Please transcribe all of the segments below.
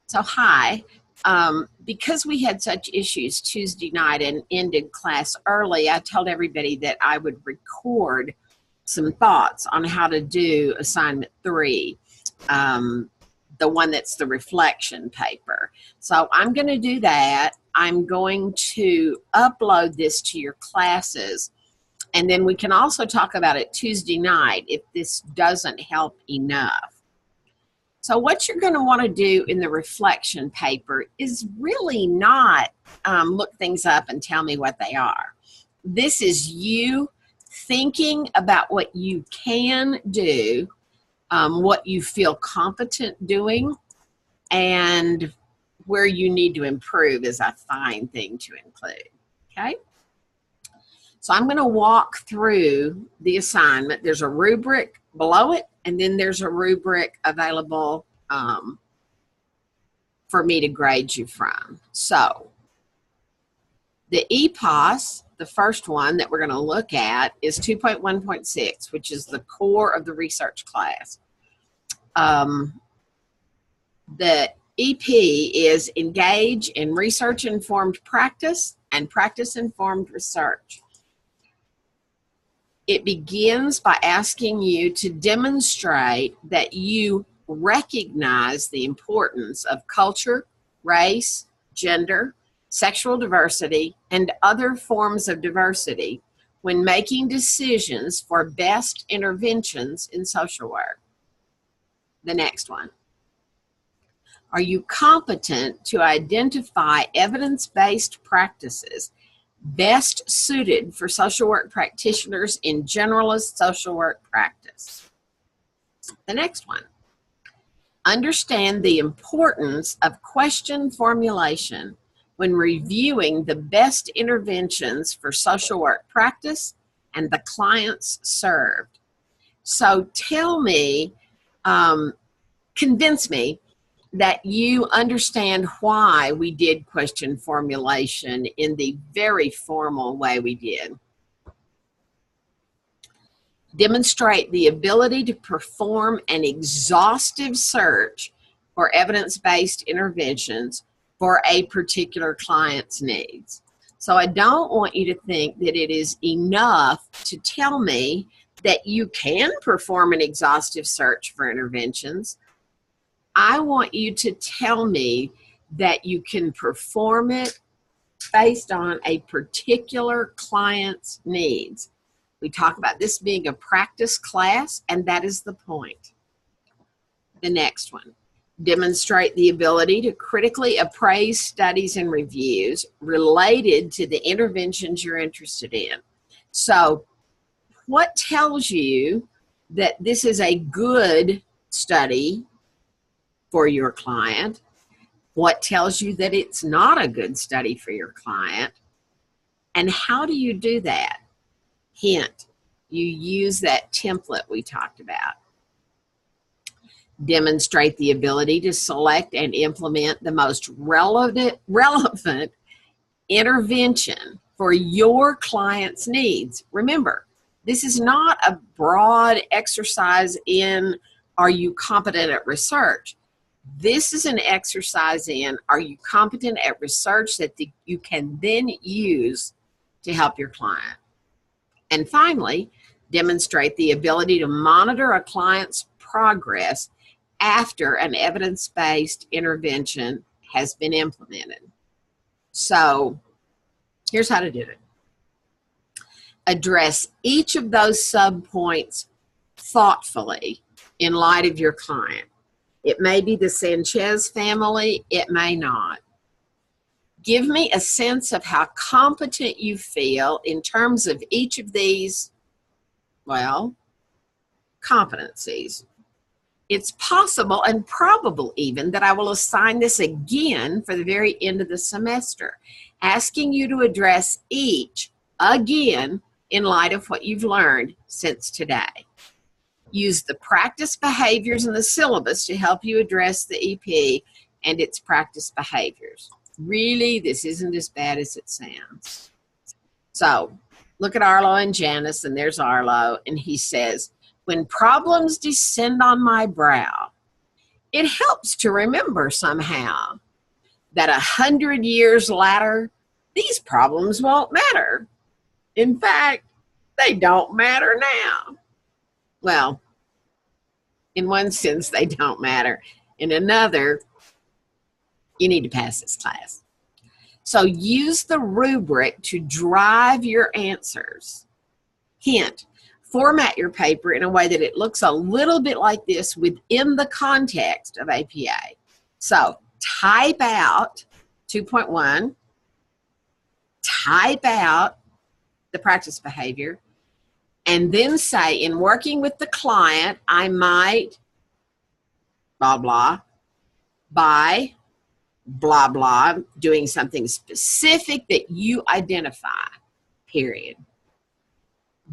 So hi, because we had such issues Tuesday night and ended class early, I told everybody that I would record some thoughts on how to do assignment 3, the one that's the reflection paper. So I'm going to do that. I'm going to upload this to your classes, and then we can also talk about it Tuesday night if this doesn't help enough. So what you're going to want to do in the reflection paper is really not look things up and tell me what they are. This is you thinking about what you can do, what you feel competent doing, and where you need to improve is a fine thing to include, okay? So I'm going to walk through the assignment. There's a rubric below it, and then there's a rubric available for me to grade you from. So the EPOS, the first one that we're going to look at, is 2.1.6, which is the core of the research class. The EP is engage in research-informed practice and practice-informed research. It begins by asking you to demonstrate that you recognize the importance of culture, race, gender, sexual diversity, and other forms of diversity when making decisions for best interventions in social work. The next one. Are you competent to identify evidence-based practices best suited for social work practitioners in generalist social work practice? The next one. Understand the importance of question formulation when reviewing the best interventions for social work practice and the clients served. So tell me, convince me that you understand why we did question formulation in the very formal way we did. Demonstrate the ability to perform an exhaustive search for evidence-based interventions for a particular client's needs. So I don't want you to think that it is enough to tell me that you can perform an exhaustive search for interventions. I want you to tell me that you can perform it based on a particular client's needs. We talk about this being a practice class, and that is the point. The next one. Demonstrate the ability to critically appraise studies and reviews related to the interventions you're interested in. So, what tells you that this is a good study for your client? What tells you that it's not a good study for your client? And how do you do that? Hint, you use that template we talked about. Demonstrate the ability to select and implement the most relevant intervention for your client's needs. Remember, this is not a broad exercise in are you competent at research. This is an exercise in are you competent at research that you can then use to help your client. And finally, demonstrate the ability to monitor a client's progress after an evidence-based intervention has been implemented. So here's how to do it. Address each of those subpoints thoughtfully in light of your client. It may be the Sanchez family, it may not. Give me a sense of how competent you feel in terms of each of these, well, competencies. It's possible and probable even that I will assign this again for the very end of the semester, asking you to address each again in light of what you've learned since today. Use the practice behaviors in the syllabus to help you address the EP and its practice behaviors. Really, this isn't as bad as it sounds. So, look at Arlo and Janice, and there's Arlo, and he says, when problems descend on my brow, it helps to remember somehow that 100 years later, these problems won't matter. In fact, they don't matter now. Well, in one sense, they don't matter. In another, you need to pass this class. So use the rubric to drive your answers. Hint, format your paper in a way that it looks a little bit like this within the context of APA. So type out 2.1, type out the practice behavior, and then say, in working with the client, I might blah, blah, by blah, blah, doing something specific that you identify, period.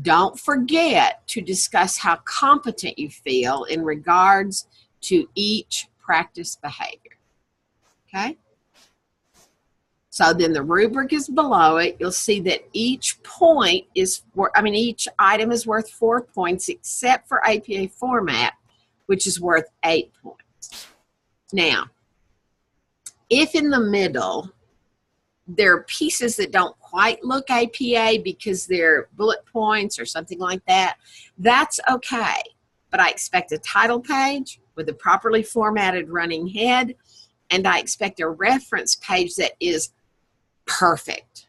Don't forget to discuss how competent you feel in regards to each practice behavior. Okay? So then the rubric is below it. You'll see that each point is, each item is worth 4 points except for APA format, which is worth 8 points. Now, if in the middle there are pieces that don't quite look APA because they're bullet points or something like that, that's okay. But I expect a title page with a properly formatted running head, and I expect a reference page that is perfect.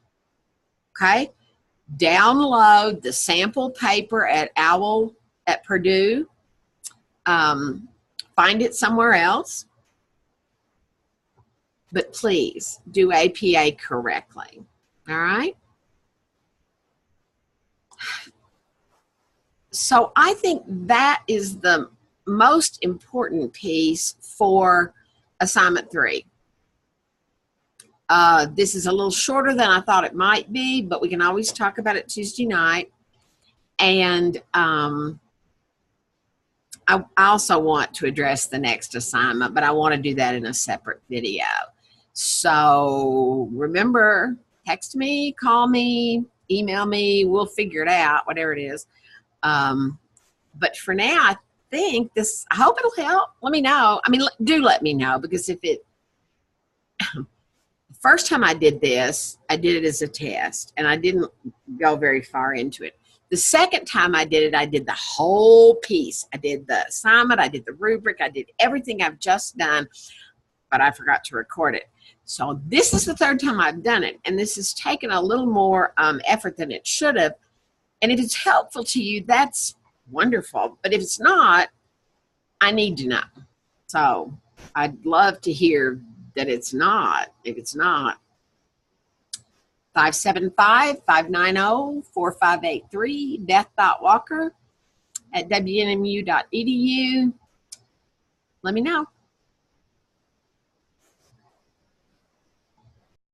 Okay? Download the sample paper at OWL at Purdue. Find it somewhere else. But please do APA correctly. All right? So I think that is the most important piece for assignment 3. This is a little shorter than I thought it might be, but we can always talk about it Tuesday night. And I also want to address the next assignment, but I want to do that in a separate video. So remember, text me, call me, email me, we'll figure it out, whatever it is. But for now, I think this, I hope it'll help. Let me know. Do let me know, because if it, first time I did this, I did it as a test, and I didn't go very far into it. The second time I did it, I did the whole piece. I did the assignment, I did the rubric, I did everything I've just done, but I forgot to record it. So this is the third time I've done it, and this has taken a little more effort than it should have. And if it's helpful to you, that's wonderful. But if it's not, I need to know. So I'd love to hear that it's not. If it's not, 575-590-4583, Beth.Walker at WNMU.edu. Let me know.